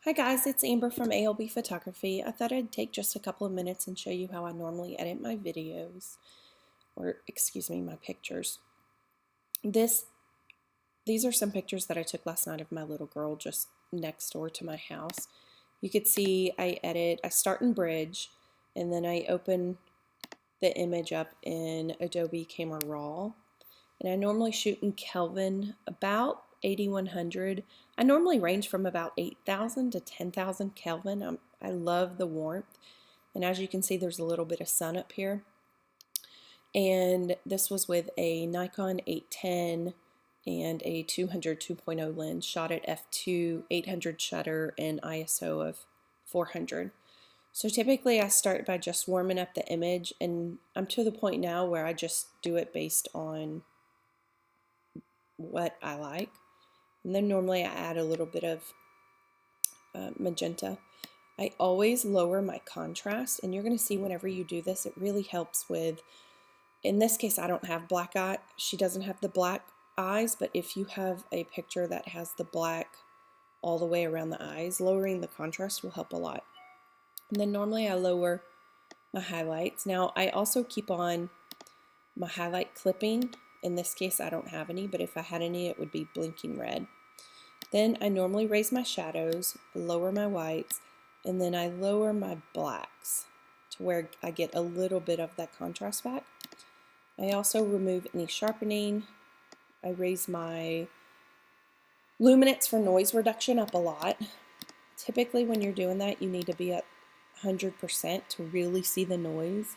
Hi guys, it's Amber from ALB Photography. I thought I'd take just a couple of minutes and show you how I normally edit my videos, or excuse me, my pictures. These are some pictures that I took last night of my little girl just next door to my house. You could see I start in Bridge, and then I open the image up in Adobe Camera Raw. And I normally shoot in Kelvin, about 8100. I normally range from about 8,000 to 10,000 Kelvin. I love the warmth. And as you can see, there's a little bit of sun up here. And this was with a Nikon 810 and a 200 2.0 lens, shot at f2, 800 shutter, and ISO of 400. So typically I start by just warming up the image, and I'm to the point now where I just do it based on what I like. And then normally I add a little bit of magenta. I always lower my contrast, and you're going to see whenever you do this, it really helps with, in this case I don't have black eye, she doesn't have the black eyes, but if you have a picture that has the black all the way around the eyes, lowering the contrast will help a lot. And then normally I lower my highlights. Now I also keep on my highlight clipping. In this case I don't have any, but if I had any it would be blinking red. Then I normally raise my shadows, lower my whites, and then I lower my blacks to where I get a little bit of that contrast back. I also remove any sharpening. I raise my luminance for noise reduction up a lot. Typically when you're doing that you need to be at 100% to really see the noise.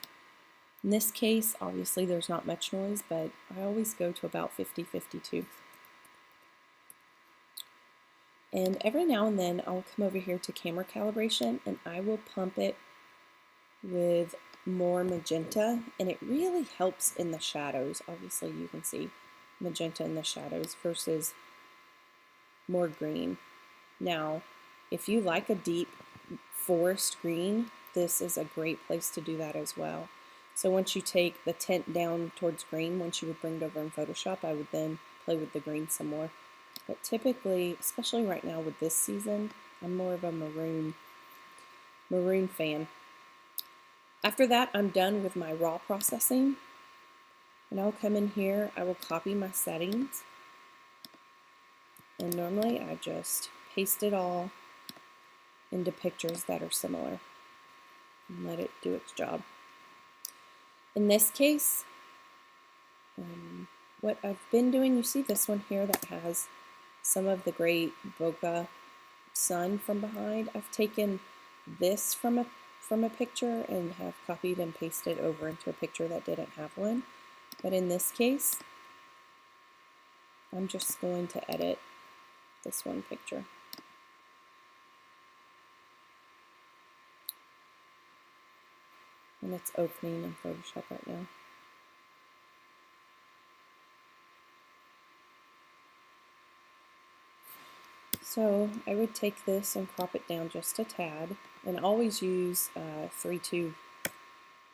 In this case, obviously there's not much noise, but I always go to about 50-52. And every now and then I'll come over here to camera calibration and I will pump it with more magenta, and it really helps in the shadows. Obviously you can see magenta in the shadows versus more green. Now, if you like a deep forest green, this is a great place to do that as well. So once you take the tint down towards green, once you would bring it over in Photoshop, I would then play with the green some more. But typically, especially right now with this season, I'm more of a maroon fan. After that, I'm done with my raw processing. And I'll come in here, I will copy my settings. And normally I just paste it all into pictures that are similar and let it do its job. In this case, what I've been doing, you see this one here that has some of the great bokeh sun from behind. I've taken this from a picture and have copied and pasted over into a picture that didn't have one. But in this case, I'm just going to edit this one picture. And it's opening in Photoshop right now. So I would take this and crop it down just a tad, and always use 3:2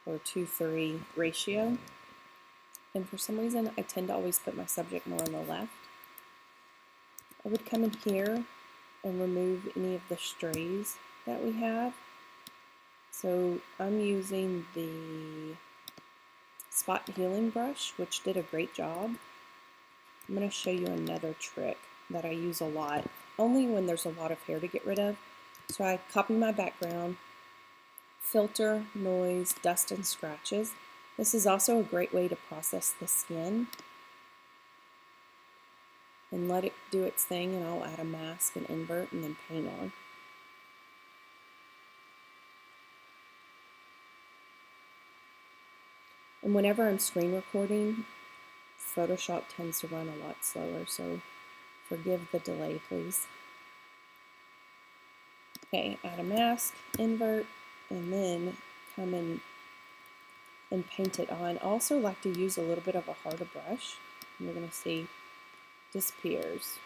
or 2:3 ratio. And for some reason I tend to always put my subject more on the left. I would come in here and remove any of the strays that we have. So I'm using the spot healing brush, which did a great job. I'm going to show you another trick that I use a lot, only when there's a lot of hair to get rid of. So I copy my background, filter, noise, dust, and scratches. This is also a great way to process the skin. And let it do its thing, and I'll add a mask and invert and then paint on. And whenever I'm screen recording, Photoshop tends to run a lot slower, so forgive the delay, please. Okay, add a mask, invert, and then come in and paint it on. I also like to use a little bit of a harder brush. You're going to see disappears.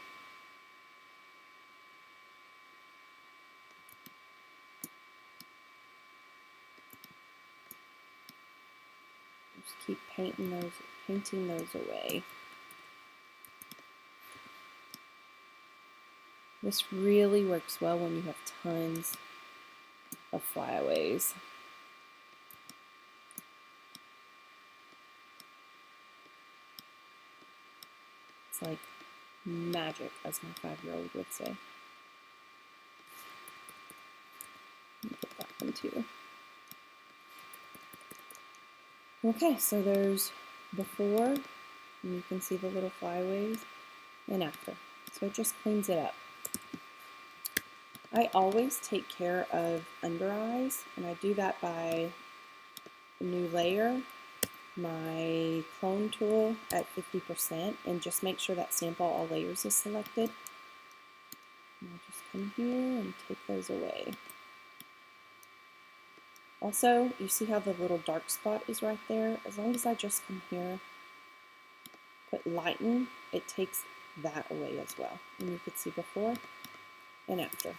Just keep painting those away. This really works well when you have tons of flyaways. It's like magic, as my 5-year-old would say. Get that one too. Okay, so there's before, and you can see the little flyaways, and after. So it just cleans it up. I always take care of under eyes, and I do that by a new layer, my clone tool at 50%, and just make sure that sample all layers is selected. And I'll just come here and take those away. Also, you see how the little dark spot is right there? As long as I just come here, put lighten, it takes that away as well. And you can see before and after.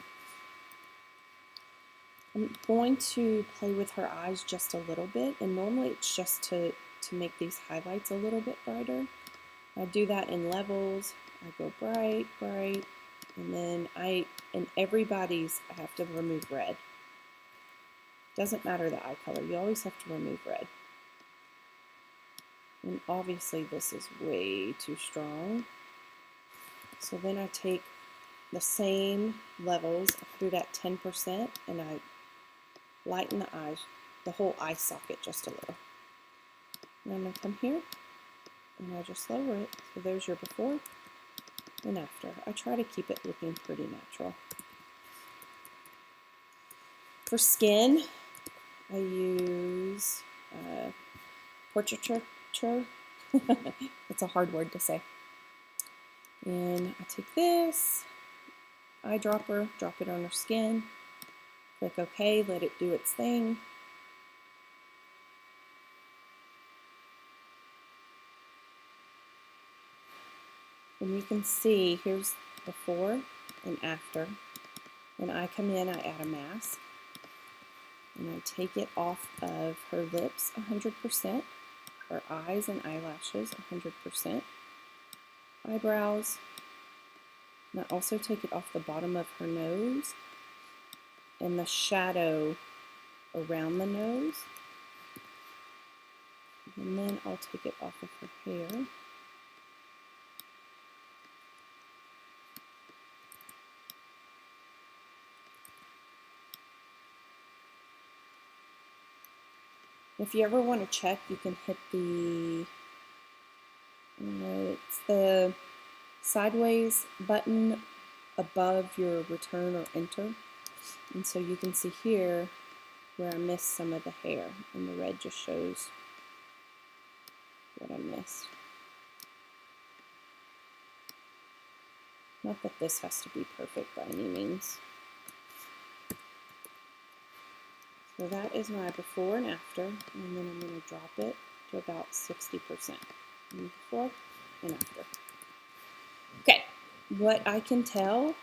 I'm going to play with her eyes just a little bit, and normally it's just to make these highlights a little bit brighter. I do that in levels. I go bright, bright, and then in everybody's I have to remove red. Doesn't matter the eye color, you always have to remove red. And obviously this is way too strong. So then I take the same levels, I put it at 10%, and I lighten the eyes, the whole eye socket just a little. And I'm going to come here, and I just lower it. So there's your before and after. I try to keep it looking pretty natural. For skin, I use portraiture. It's a hard word to say. And I take this eyedropper, drop it on her skin, click OK, let it do its thing. And you can see here's before and after. When I come in, I add a mask, and I take it off of her lips 100%, her eyes and eyelashes 100%, eyebrows, and I also take it off the bottom of her nose and the shadow around the nose, and then I'll take it off of her hair. If you ever want to check, you can hit it's the sideways button above your return or enter. And so you can see here where I missed some of the hair, and the red just shows what I missed. Not that this has to be perfect by any means. So that is my before and after, and then I'm going to drop it to about 60%. Before and after. Okay, what I can tell